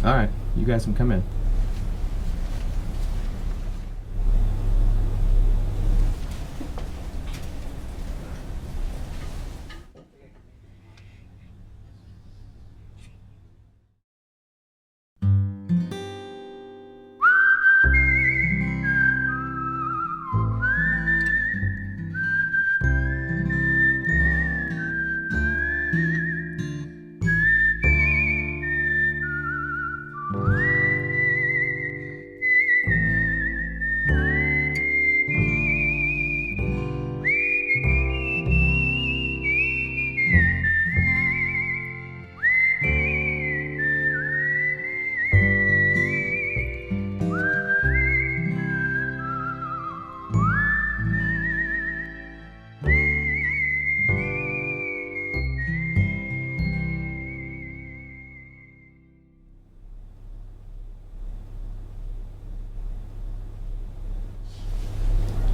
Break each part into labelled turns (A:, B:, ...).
A: Alright, you guys can come in.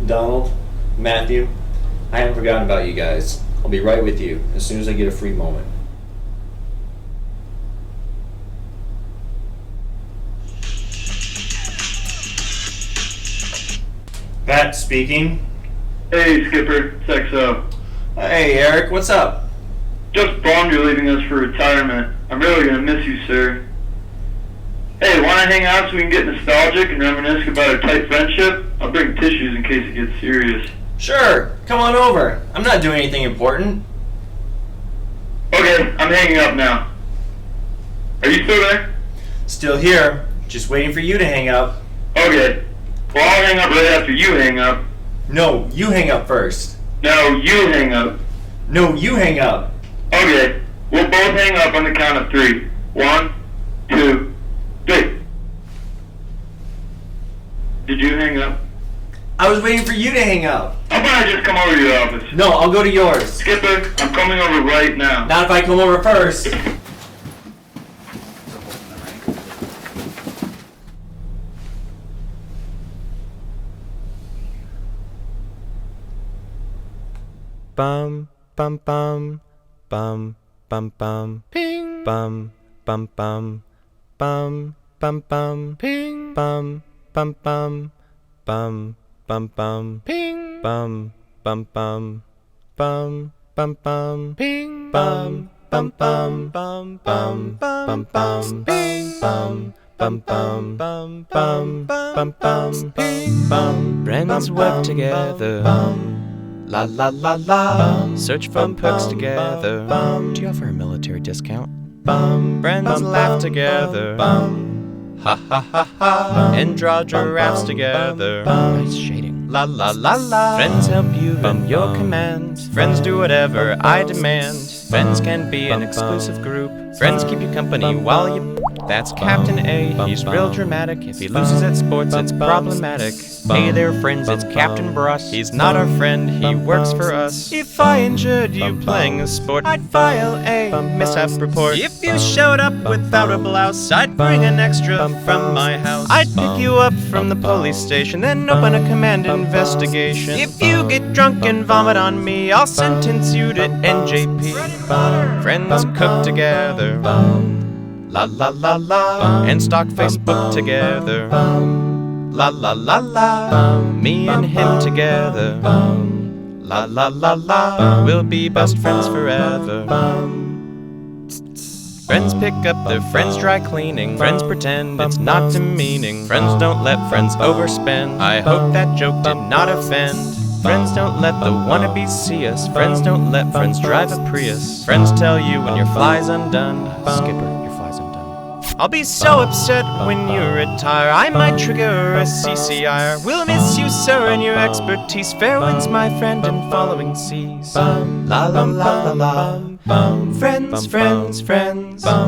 B: Donald, Matthew, I haven't forgotten about you guys. I'll be right with you as soon as I get a free moment. Pat speaking.
C: Hey, Skipper, it's XO.
B: Hey, Eric, what's up?
C: Just bummed you're leaving us for retirement. I'm really gonna miss you, sir. Hey, wanna hang out so we can get nostalgic and reminisce about our tight friendship? I'll bring tissues in case it gets serious.
B: Sure, come on over. I'm not doing anything important.
C: Okay, I'm hanging up now. Are you still there?
B: Still here, just waiting for you to hang up.
C: Okay. Well, I'll hang up right after you hang up.
B: No, you hang up first.
C: No, you hang up.
B: No, you hang up.
C: Okay, we'll both hang up on the count of 3. 1, 2, 3. Did you hang up?
B: I was waiting for you to hang up.
C: How about I just come over to your office?
B: No, I'll go to yours.
C: Skipper, I'm coming over right now.
B: Not if I come over first.
A: Bum, bum, bum, bum, bum, bum, ping, bum, bum, bum, bum, bum, bum, ping, bum, bum, bum, bum, bum, bum, ping, bum, bum, bum, bum, bum, bum, ping, bum, bum, bum, bum, bum, bum, bum, ping, bum. Bum bum bum bum bum bum ping bum. Friends work together. La la la la. Search for perks together. Do you offer a military discount? Friends laugh together. Ha ha ha ha. And draw giraffes together. Nice shading. La la la la. Friends help you in your command. Friends do whatever I demand. Friends can be an exclusive group. Friends keep you company while you... That's Captain A, he's real dramatic. If he loses at sports, it's problematic. Hey there, friends, it's Captain Bruss. He's not our friend, he works for us. If I injured you playing a sport, I'd file a mishap report. If you showed up without a blouse, I'd bring an extra from my house. I'd pick you up from the police station, then open a command investigation. If you get drunk and vomit on me, I'll sentence you to NJP. Friends cook together. La la la la. And stock Facebook together. La la la la. Me and him together. La la la la. We'll be best friends forever. Friends pick up their friends' dry cleaning. Friends pretend it's not demeaning. Friends don't let friends overspend. I hope that joke did not offend. Friends don't let the wannabes see us. Friends don't let friends drive a Prius. Friends tell you when your fly's undone. Skipper, your fly's undone. I'll be so upset when you retire. I might trigger a CCR. We'll miss you, sir, and your expertise. Fair winds, my friend, and following seas. La la la la la. Friends, friends, friends. La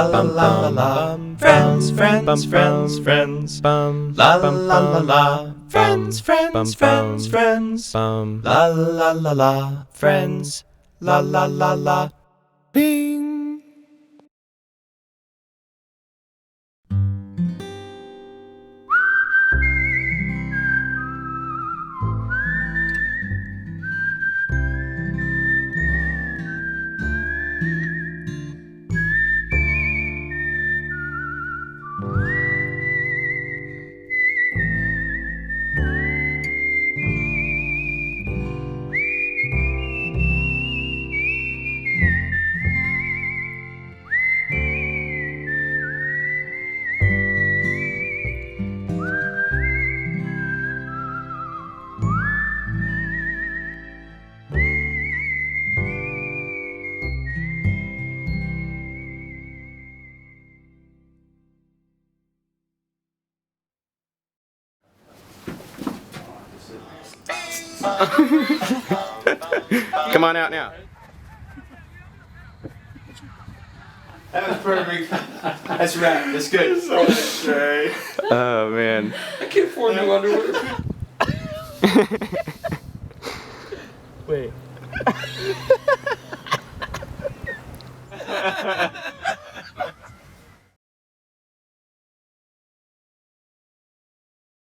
A: la la la la. Friends, friends, friends, friends. La la la la la. Friends, friends, friends, friends. La la la la. Friends. La la la la. Bing. Come on out now.
B: That was perfect. That's right. That's good.
A: Oh man.
B: I can't afford new underwear.
A: Wait.